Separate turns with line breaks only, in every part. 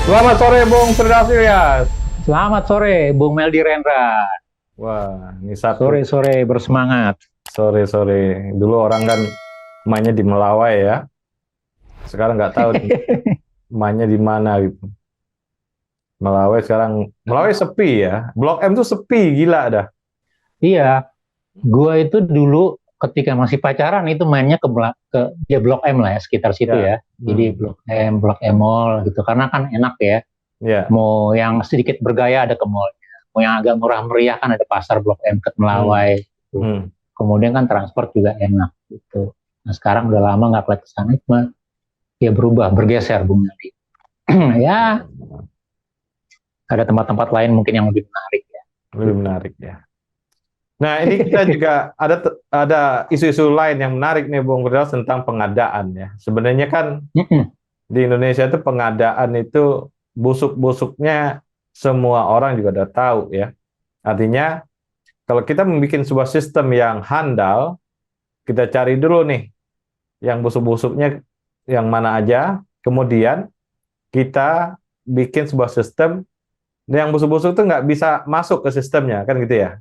Selamat sore Bung Firdaus Ilyas.
Selamat sore, Bung Meldi Rendra.
Wah, ini satu
Sore-sore bersemangat.
sore-sore. Dulu orang kan mainnya di Melawai ya. Sekarang nggak tahu nih mainnya di mana gitu. Melawai sekarang, Melawai sepi ya. Blok M tuh sepi, gila dah.
Iya, gua itu dulu ketika masih pacaran itu mainnya ke ya Blok M lah ya, sekitar situ
Ya,
ya. Jadi Blok M Mall gitu, karena kan enak ya.
ya,
Mau yang sedikit bergaya ada ke mallnya, mau yang agak murah meriah kan ada pasar Blok M ke
hmm,
Melawai. Gitu.
hmm.
Kemudian kan transport juga enak gitu. Nah sekarang udah lama nggak ke sana, cuma ya berubah, bergeser Bung Meldi. Ya, ada tempat-tempat lain mungkin yang lebih menarik ya.
Lebih menarik ya. Nah, ini kita juga ada isu-isu lain yang menarik nih Bung Firdaus tentang pengadaan ya. Sebenarnya kan di Indonesia itu pengadaan itu busuk-busuknya semua orang juga udah tahu ya. Artinya kalau kita membuat sebuah sistem yang handal, kita cari dulu nih yang busuk-busuknya yang mana aja, kemudian kita bikin sebuah sistem yang busuk-busuk itu nggak bisa masuk ke sistemnya, kan gitu ya.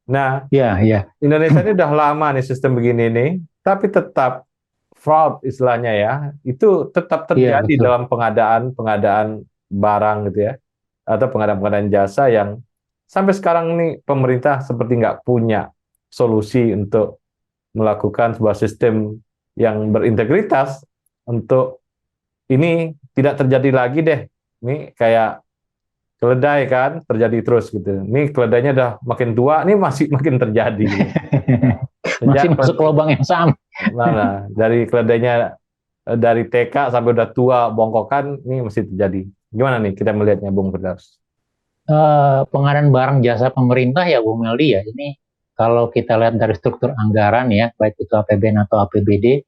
Nah,
Ya, ya.
Indonesia ini udah lama nih sistem begini nih, tapi tetap fraud istilahnya ya, itu tetap
Iya,
terjadi
betul.
dalam pengadaan-pengadaan barang gitu ya, atau pengadaan-pengadaan jasa yang sampai sekarang nih pemerintah seperti nggak punya solusi untuk melakukan sebuah sistem yang berintegritas untuk ini tidak terjadi lagi deh. Ini kayak keledai kan terjadi terus gitu. Ini keledainya udah makin tua, ini masih makin terjadi gitu.
Masih
Sejak
masuk lubang yang sama.
mana dari keledainya dari TK sampai udah tua bongkokan ini masih terjadi. Gimana nih kita melihatnya Bung Firdaus?
Pengadaan barang jasa pemerintah ya Bung Meldi ya, ini kalau kita lihat dari struktur anggaran ya, baik itu APBN atau APBD,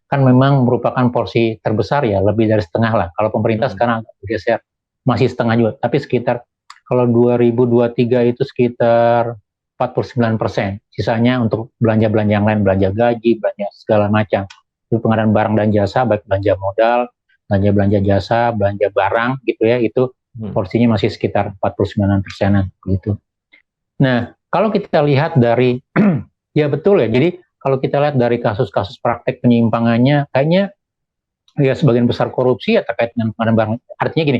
kan memang merupakan porsi terbesar ya, lebih dari setengah lah. Kalau pemerintah
Hmm.
sekarang agak bergeser, masih setengah juga, tapi sekitar kalau 2023 itu sekitar 49%. Sisanya untuk belanja-belanja yang lain, belanja gaji, belanja segala macam. Itu pengadaan barang dan jasa, baik belanja modal, belanja-belanja jasa, belanja barang gitu ya, itu
Hmm.
porsinya masih sekitar 49%-an gitu. Nah, kalau kita lihat dari ya betul ya. Jadi kalau kita lihat dari kasus-kasus praktek penyimpangannya, kayaknya ya sebagian besar korupsi ya terkait dengan pengadaan barang. Artinya gini,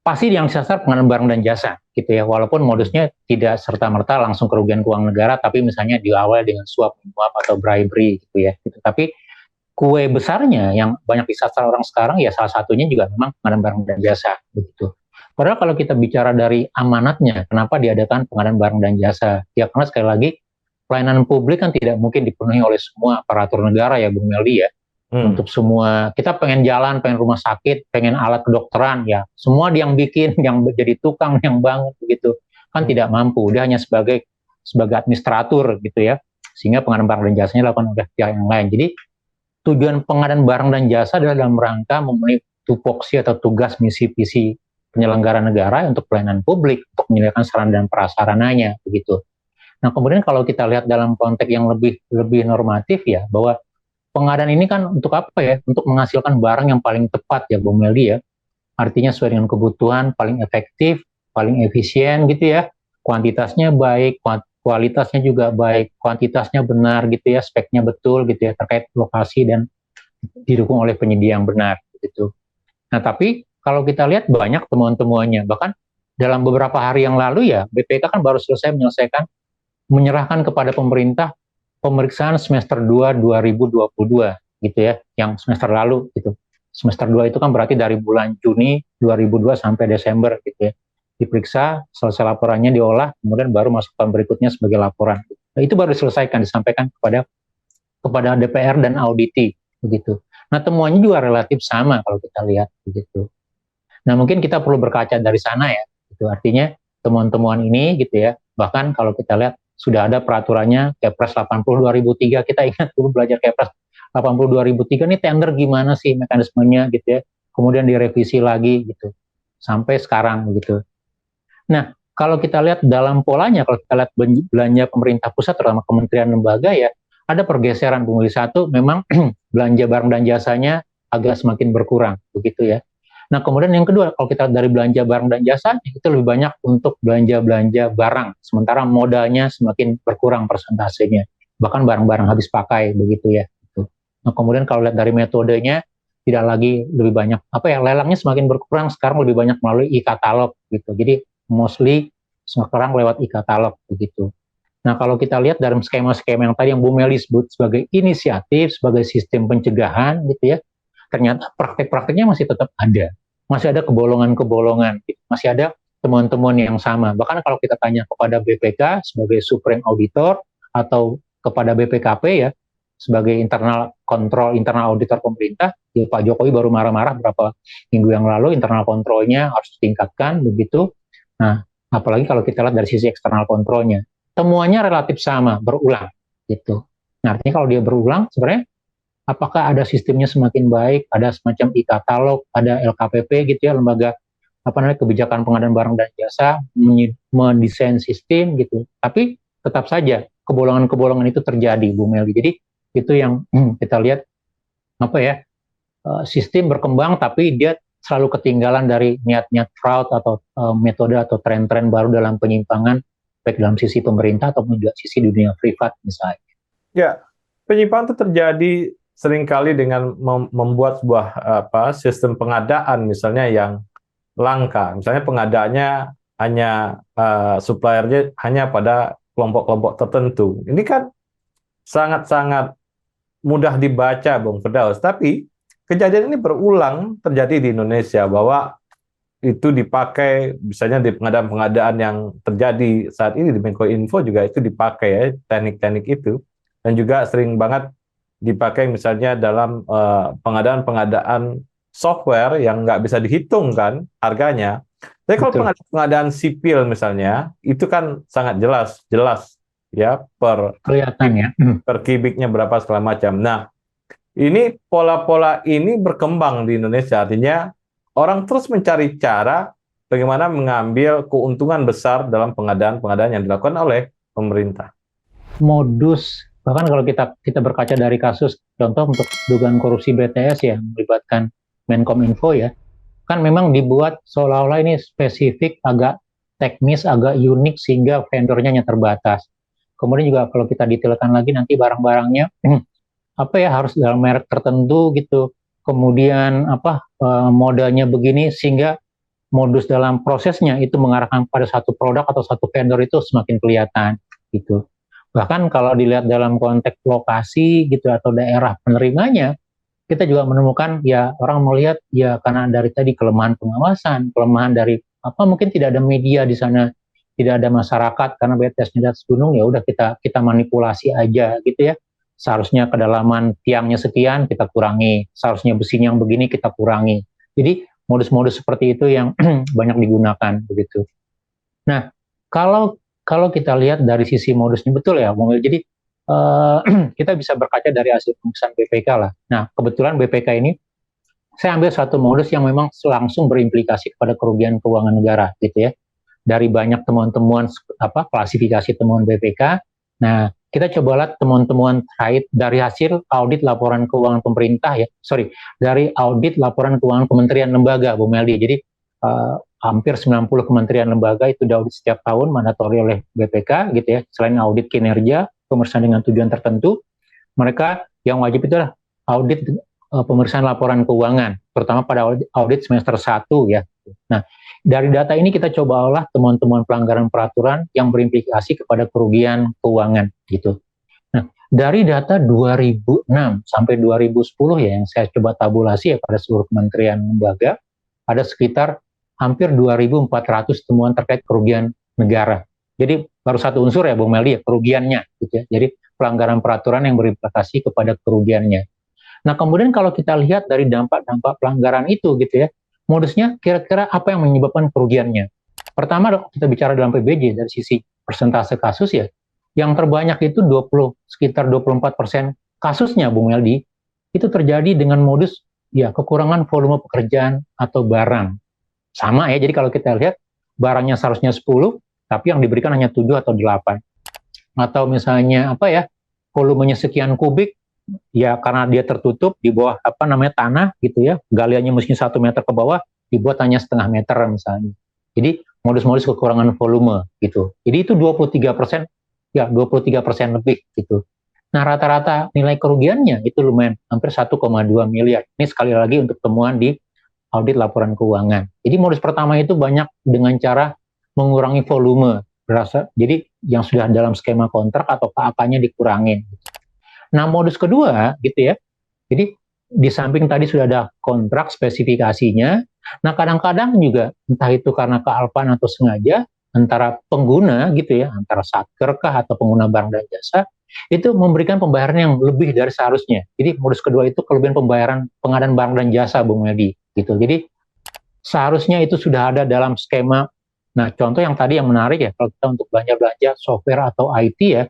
pasti yang disasar pengadaan barang dan jasa gitu ya. Walaupun modusnya tidak serta-merta langsung kerugian keuangan negara, tapi misalnya diawali dengan suap menyuap atau bribery gitu ya. Gitu. Tapi kue besarnya yang banyak disasar orang sekarang ya salah satunya juga memang pengadaan barang dan jasa begitu. Padahal kalau kita bicara dari amanatnya, kenapa diadakan pengadaan barang dan jasa? Ya karena sekali lagi pelayanan publik kan tidak mungkin dipenuhi oleh semua aparatur negara ya Bung Meldi ya.
Hmm.
Untuk semua kita pengen jalan, pengen rumah sakit, pengen alat kedokteran ya semua dia yang bikin, yang jadi tukang, yang bangun begitu kan
Hmm.
tidak mampu. Dia hanya sebagai administratur gitu ya. Sehingga pengadaan barang dan jasanya dilakukan oleh pihak yang lain. Jadi tujuan pengadaan barang dan jasa adalah dalam rangka memenuhi tupoksi atau tugas misi visi penyelenggara negara untuk pelayanan publik, untuk menyediakan sarana dan prasarananya begitu. Nah kemudian kalau kita lihat dalam konteks yang lebih lebih normatif ya, bahwa pengadaan ini kan untuk apa ya? Untuk menghasilkan barang yang paling tepat ya Bung Meldi ya. Artinya sesuai dengan kebutuhan, paling efektif, paling efisien gitu ya. Kuantitasnya baik, kualitasnya juga baik, kuantitasnya benar gitu ya, speknya betul gitu ya, terkait lokasi dan didukung oleh penyedia yang benar gitu. Nah, tapi kalau kita lihat banyak temuan-temuannya, bahkan dalam beberapa hari yang lalu ya, BPK kan baru selesai menyerahkan kepada pemerintah pemeriksaan semester 2 2022 gitu ya, yang semester lalu gitu. Semester 2 itu kan berarti dari bulan Juni 2002 sampai Desember gitu ya. Diperiksa, selesai laporannya diolah, kemudian baru masuk tahun berikutnya sebagai laporan. Nah, itu baru diselesaikan, disampaikan kepada DPR dan auditi begitu. Nah, temuannya juga relatif sama kalau kita lihat begitu. Nah, mungkin kita perlu berkaca dari sana ya. Gitu. Artinya temuan-temuan ini gitu ya. Bahkan kalau kita lihat sudah ada peraturannya Kepres 80 2003, kita ingat dulu belajar Kepres 80 2003 ini tender gimana sih mekanismenya gitu ya. Kemudian direvisi lagi gitu. Sampai sekarang gitu. Nah, kalau kita lihat dalam polanya, kalau kita lihat belanja pemerintah pusat, terutama kementerian lembaga ya, ada pergeseran Bung Satu, memang belanja barang dan jasanya agak semakin berkurang, begitu ya. Nah, kemudian yang kedua, kalau kita dari belanja barang dan jasa, itu lebih banyak untuk belanja-belanja barang, sementara modalnya semakin berkurang persentasenya. Bahkan barang-barang habis pakai, begitu ya. Gitu. Nah, kemudian kalau lihat dari metodenya, tidak lagi lebih banyak, lelangnya semakin berkurang, sekarang lebih banyak melalui e-katalog, gitu. Jadi, mostly sekarang lewat e-katalog, begitu. Nah, kalau kita lihat dalam skema-skema yang tadi yang Bu Meli sebut sebagai inisiatif, sebagai sistem pencegahan, gitu ya, ternyata praktek-prakteknya masih tetap ada. Masih ada kebolongan-kebolongan, masih ada temuan-temuan yang sama. Bahkan kalau kita tanya kepada BPK sebagai Supreme Auditor atau kepada BPKP ya, sebagai internal kontrol, internal auditor pemerintah, ya Pak Jokowi baru marah-marah beberapa minggu yang lalu, internal kontrolnya harus ditingkatkan, begitu. Nah, apalagi kalau kita lihat dari sisi eksternal kontrolnya, temuannya relatif sama, berulang, gitu. Nah, artinya kalau dia berulang, sebenarnya apakah ada sistemnya semakin baik, ada semacam e-katalog, ada LKPP gitu ya, lembaga kebijakan pengadaan barang dan jasa mendesain sistem gitu. Tapi tetap saja kebolongan-kebolongan itu terjadi, Bu Meli. Jadi itu yang kita lihat sistem berkembang tapi dia selalu ketinggalan dari niat-niat fraud atau metode atau tren-tren baru dalam penyimpangan baik dalam sisi pemerintah ataupun juga sisi dunia privat misalnya.
Ya, penyimpangan itu terjadi seringkali dengan membuat sebuah sistem pengadaan misalnya yang langka. Misalnya pengadaannya hanya suppliernya hanya pada kelompok-kelompok tertentu. Ini kan sangat-sangat mudah dibaca, Bung Firdaus. Tapi kejadian ini berulang terjadi di Indonesia bahwa itu dipakai misalnya di pengadaan-pengadaan yang terjadi saat ini di Menko Info juga itu dipakai ya teknik-teknik itu, dan juga sering banget dipakai misalnya dalam pengadaan-pengadaan software yang nggak bisa dihitung kan harganya. Tapi kalau pengadaan sipil misalnya, itu kan sangat jelas ya
kelihatan ya.
Per kubiknya berapa segala macam. Nah, ini pola-pola ini berkembang di Indonesia, artinya orang terus mencari cara bagaimana mengambil keuntungan besar dalam pengadaan-pengadaan yang dilakukan oleh pemerintah.
Modus, bahkan kalau kita berkaca dari kasus contoh untuk dugaan korupsi BTS ya, melibatkan Menkominfo ya, kan memang dibuat seolah-olah ini spesifik, agak teknis, agak unik sehingga vendornya hanya terbatas. Kemudian juga kalau kita detailkan lagi nanti barang-barangnya harus dalam merek tertentu gitu. Kemudian modalnya begini sehingga modus dalam prosesnya itu mengarahkan pada satu produk atau satu vendor itu semakin kelihatan gitu. Bahkan kalau dilihat dalam konteks lokasi gitu atau daerah penerimanya, kita juga menemukan ya orang melihat ya karena dari tadi kelemahan pengawasan, kelemahan dari mungkin tidak ada media di sana, tidak ada masyarakat karena BTS-nya di atas gunung, ya udah kita manipulasi aja gitu ya. Seharusnya kedalaman tiangnya sekian kita kurangi, seharusnya besinya yang begini kita kurangi. Jadi modus-modus seperti itu yang banyak digunakan begitu. Nah, kalau kita lihat dari sisi modusnya betul ya, jadi kita bisa berkaca dari hasil pemeriksaan BPK lah. Nah, kebetulan BPK ini saya ambil satu modus yang memang langsung berimplikasi kepada kerugian keuangan negara, gitu ya. Dari banyak temuan-temuan klasifikasi temuan BPK. Nah, kita coba lihat temuan-temuan terkait dari hasil audit laporan keuangan pemerintah ya. Dari audit laporan keuangan kementerian lembaga, Bu Meldi. Jadi hampir 90 kementerian lembaga itu diaudit setiap tahun mandatori oleh BPK gitu ya. Selain audit kinerja, pemeriksaan dengan tujuan tertentu, mereka yang wajib itu adalah audit pemeriksaan laporan keuangan, terutama pada audit semester 1 ya. Nah, dari data ini kita coba olah temuan-temuan pelanggaran peraturan yang berimplikasi kepada kerugian keuangan gitu. Nah, dari data 2006 sampai 2010 ya yang saya coba tabulasi ya pada seluruh kementerian lembaga, ada sekitar hampir 2.400 temuan terkait kerugian negara. Jadi baru satu unsur ya Bung Meldi ya, kerugiannya gitu ya. Jadi pelanggaran peraturan yang berimplikasi kepada kerugiannya. Nah, kemudian kalau kita lihat dari dampak-dampak pelanggaran itu gitu ya, modusnya kira-kira apa yang menyebabkan kerugiannya? Pertama kita bicara dalam PBJ dari sisi persentase kasus ya, yang terbanyak itu sekitar 24% kasusnya Bung Meldi itu terjadi dengan modus ya kekurangan volume pekerjaan atau barang. Sama ya, jadi kalau kita lihat barangnya seharusnya 10, tapi yang diberikan hanya 7 atau 8. Atau misalnya volumenya sekian kubik, ya karena dia tertutup di bawah tanah gitu ya, galiannya mestinya 1 meter ke bawah, dibuat hanya setengah meter misalnya. Jadi modus-modus kekurangan volume gitu. Jadi itu 23%, ya 23% lebih gitu. Nah, rata-rata nilai kerugiannya itu lumayan, hampir 1,2 miliar. Ini sekali lagi untuk temuan di audit laporan keuangan. Jadi modus pertama itu banyak dengan cara mengurangi volume berasa. Jadi yang sudah dalam skema kontrak atau KAK-nya dikurangin. Nah, modus kedua gitu ya. Jadi di samping tadi sudah ada kontrak spesifikasinya. Nah, kadang-kadang juga entah itu karena kealpaan atau sengaja antara pengguna gitu ya, antara satker kah atau pengguna barang dan jasa itu memberikan pembayaran yang lebih dari seharusnya. Jadi modus kedua itu kelebihan pembayaran pengadaan barang dan jasa, Bung Medi, gitu. Jadi seharusnya itu sudah ada dalam skema. Nah, contoh yang tadi yang menarik ya, kalau kita untuk belanja-belanja software atau IT ya,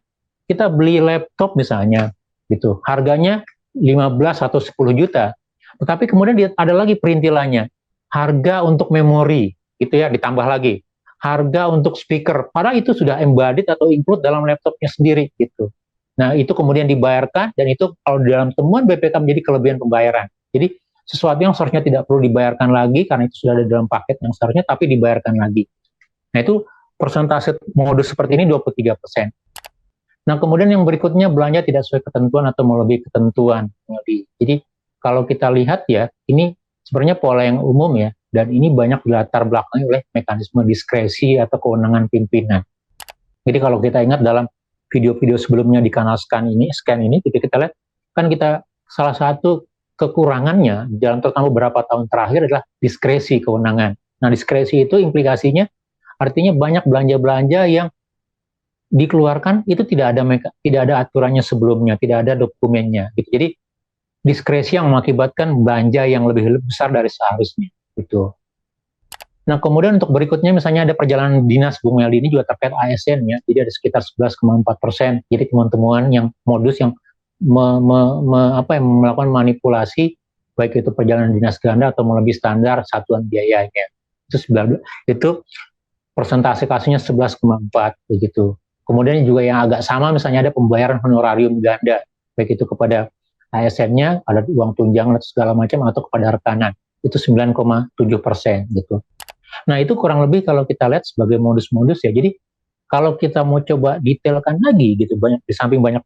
kita beli laptop misalnya, gitu. Harganya 15 atau 10 juta. Tetapi kemudian ada lagi perintilannya. Harga untuk memori, gitu ya, ditambah lagi. Harga untuk speaker, padahal itu sudah embedded atau include dalam laptopnya sendiri, gitu. Nah, itu kemudian dibayarkan, dan itu kalau dalam temuan BPK menjadi kelebihan pembayaran. Jadi, sesuatu yang seharusnya tidak perlu dibayarkan lagi, karena itu sudah ada dalam paket yang seharusnya, tapi dibayarkan lagi. Nah, itu persentase modus seperti ini 23%. Nah, kemudian yang berikutnya belanja tidak sesuai ketentuan atau melebihi ketentuan. Jadi, kalau kita lihat ya, ini sebenarnya pola yang umum ya, dan ini banyak dilatar belakangi oleh mekanisme diskresi atau kewenangan pimpinan. Jadi kalau kita ingat dalam video-video sebelumnya di kanal scan ini, kita lihat, kan kita salah satu kekurangannya dalam terutama beberapa tahun terakhir adalah diskresi kewenangan. Nah, diskresi itu implikasinya artinya banyak belanja-belanja yang dikeluarkan itu tidak ada aturannya sebelumnya, tidak ada dokumennya gitu. Jadi diskresi yang mengakibatkan belanja yang lebih besar dari seharusnya gitu. Nah, kemudian untuk berikutnya misalnya ada perjalanan dinas, Bung Meldi, ini juga terkait ASN ya. Jadi ada sekitar 11,4%. Jadi teman-teman yang modus yang melakukan manipulasi baik itu perjalanan dinas ganda atau melebihi standar satuan biayanya. Itu persentase kasusnya 11,4 begitu. Kemudian juga yang agak sama misalnya ada pembayaran honorarium ganda, baik itu kepada ASN-nya, ada uang tunjangan atau segala macam, atau kepada rekanan. Itu 9,7% gitu. Nah, itu kurang lebih kalau kita lihat sebagai modus-modus ya. Jadi kalau kita mau coba detailkan lagi gitu, di samping banyak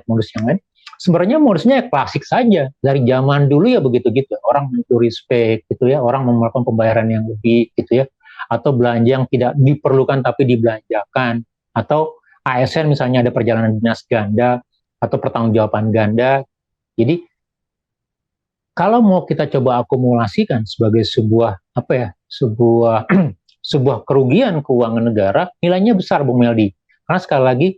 modus yang lain, sebenarnya modusnya klasik saja dari zaman dulu ya begitu-gitu. Orang mencuri spek gitu ya, orang melakukan pembayaran yang lebih gitu ya, atau belanja yang tidak diperlukan tapi dibelanjakan, atau ASN misalnya ada perjalanan dinas ganda atau pertanggungjawaban ganda. Jadi kalau mau kita coba akumulasikan sebagai sebuah sebuah kerugian keuangan negara, nilainya besar, Bung Meldi. Karena sekali lagi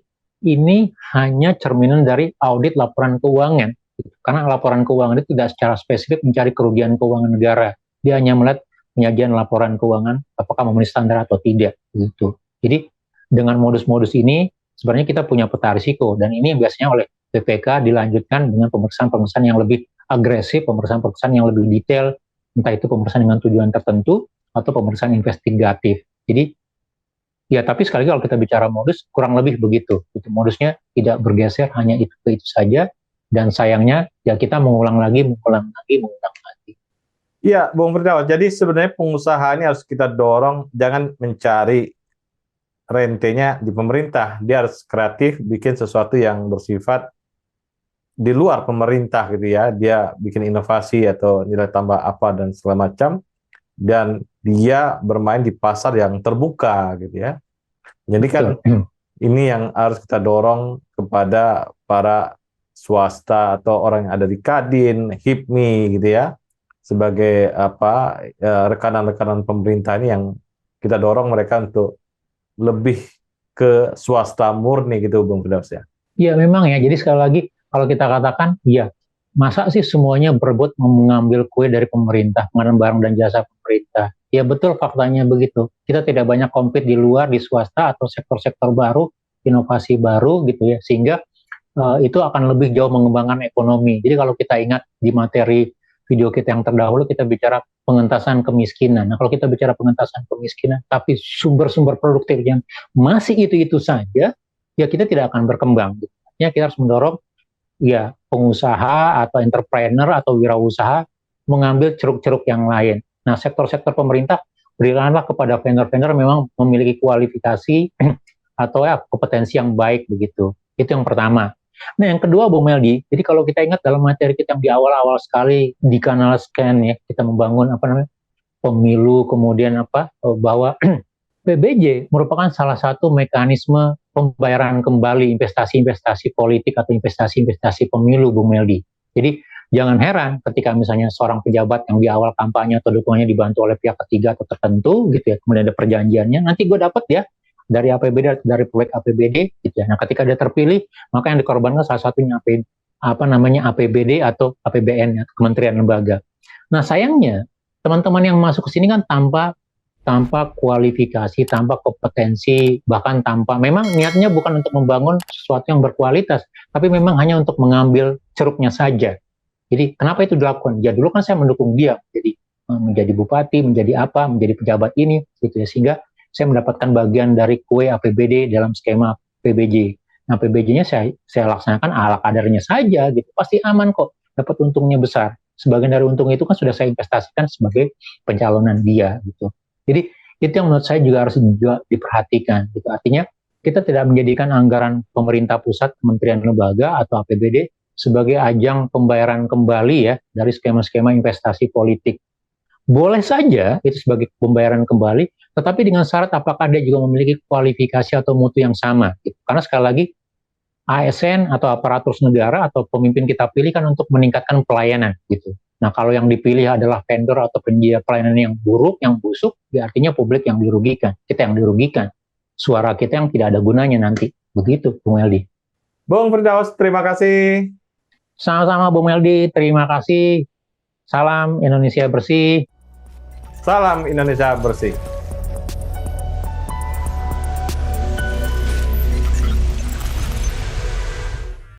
ini hanya cerminan dari audit laporan keuangan. Karena laporan keuangan itu tidak secara spesifik mencari kerugian keuangan negara. Dia hanya melihat penyajian laporan keuangan apakah memenuhi standar atau tidak gitu. Jadi dengan modus-modus ini sebenarnya kita punya peta risiko, dan ini biasanya oleh BPK dilanjutkan dengan pemeriksaan-pemeriksaan yang lebih agresif, pemeriksaan-pemeriksaan yang lebih detail, entah itu pemeriksaan dengan tujuan tertentu atau pemeriksaan investigatif. Jadi ya, tapi sekali lagi kalau kita bicara modus kurang lebih begitu. Itu modusnya tidak bergeser hanya itu saja, dan sayangnya ya kita mengulang lagi.
Iya, Bung Firdaus. Jadi sebenarnya pengusaha ini harus kita dorong jangan mencari rentenya di pemerintah. Dia harus kreatif, bikin sesuatu yang bersifat di luar pemerintah gitu ya. Dia bikin inovasi atau nilai tambah apa dan segala macam, dan dia bermain di pasar yang terbuka gitu ya. Jadi kan ini yang harus kita dorong kepada para swasta atau orang yang ada di Kadin, HIPMI gitu ya, sebagai rekan-rekan pemerintah ini yang kita dorong mereka untuk lebih ke swasta murni gitu, Bung Firdaus ya.
Iya memang ya. Jadi sekali lagi kalau kita katakan, ya masa sih semuanya berebut mengambil kue dari pemerintah, pengadaan barang dan jasa pemerintah. Ya betul, faktanya begitu. Kita tidak banyak compete di luar, di swasta atau sektor-sektor baru, inovasi baru gitu ya, sehingga itu akan lebih jauh mengembangkan ekonomi. Jadi kalau kita ingat di materi video kita yang terdahulu, kita bicara pengentasan kemiskinan. Nah, kalau kita bicara pengentasan kemiskinan, tapi sumber-sumber produktif yang masih itu-itu saja, ya kita tidak akan berkembang. Ya, kita harus mendorong ya pengusaha atau entrepreneur atau wirausaha mengambil ceruk-ceruk yang lain. Nah, sektor-sektor pemerintah berikanlah kepada vendor-vendor memang memiliki kualifikasi atau ya kompetensi yang baik begitu. Itu yang pertama. Nah, yang kedua, Bung Meldi, jadi kalau kita ingat dalam materi kita yang di awal-awal sekali di kanal Scan ya, kita membangun apa namanya pemilu, kemudian bahwa PBJ merupakan salah satu mekanisme pembayaran kembali investasi-investasi politik atau investasi-investasi pemilu, Bung Meldi. Jadi jangan heran ketika misalnya seorang pejabat yang di awal kampanye atau dukungannya dibantu oleh pihak ketiga atau tertentu gitu ya, kemudian ada perjanjiannya, nanti gue dapat ya dari APBD, dari proyek APBD gitu ya. Nah, ketika dia terpilih, maka yang dikorbankan salah satunya APBD atau APBN ya, kementerian lembaga. Nah, sayangnya teman-teman yang masuk ke sini kan tanpa kualifikasi, tanpa kompetensi, bahkan tanpa, memang niatnya bukan untuk membangun sesuatu yang berkualitas, tapi memang hanya untuk mengambil ceruknya saja. Jadi kenapa itu dilakukan? Ya dulu kan saya mendukung dia, jadi menjadi bupati, menjadi pejabat ini, gitu ya, sehingga saya mendapatkan bagian dari kue APBD dalam skema PBJ. Nah, PBJ-nya saya laksanakan ala kadarnya saja, gitu, pasti aman kok, dapat untungnya besar. Sebagian dari untung itu kan sudah saya investasikan sebagai pencalonan dia, gitu. Jadi itu yang menurut saya juga harus diperhatikan. Gitu. Artinya kita tidak menjadikan anggaran pemerintah pusat, kementerian lembaga atau APBD sebagai ajang pembayaran kembali ya dari skema-skema investasi politik. Boleh saja itu sebagai pembayaran kembali, tetapi dengan syarat apakah dia juga memiliki kualifikasi atau mutu yang sama. Gitu. Karena sekali lagi ASN atau aparatur negara atau pemimpin kita pilih kan untuk meningkatkan pelayanan gitu. Nah, kalau yang dipilih adalah vendor atau penyedia pelayanan yang buruk, yang busuk, ya artinya publik yang dirugikan, kita yang dirugikan. Suara kita yang tidak ada gunanya nanti. Begitu, Bung Meldi.
Bung Firdaus, terima kasih.
Sama-sama, Bung Meldi. Terima kasih. Salam Indonesia bersih.
Salam Indonesia bersih.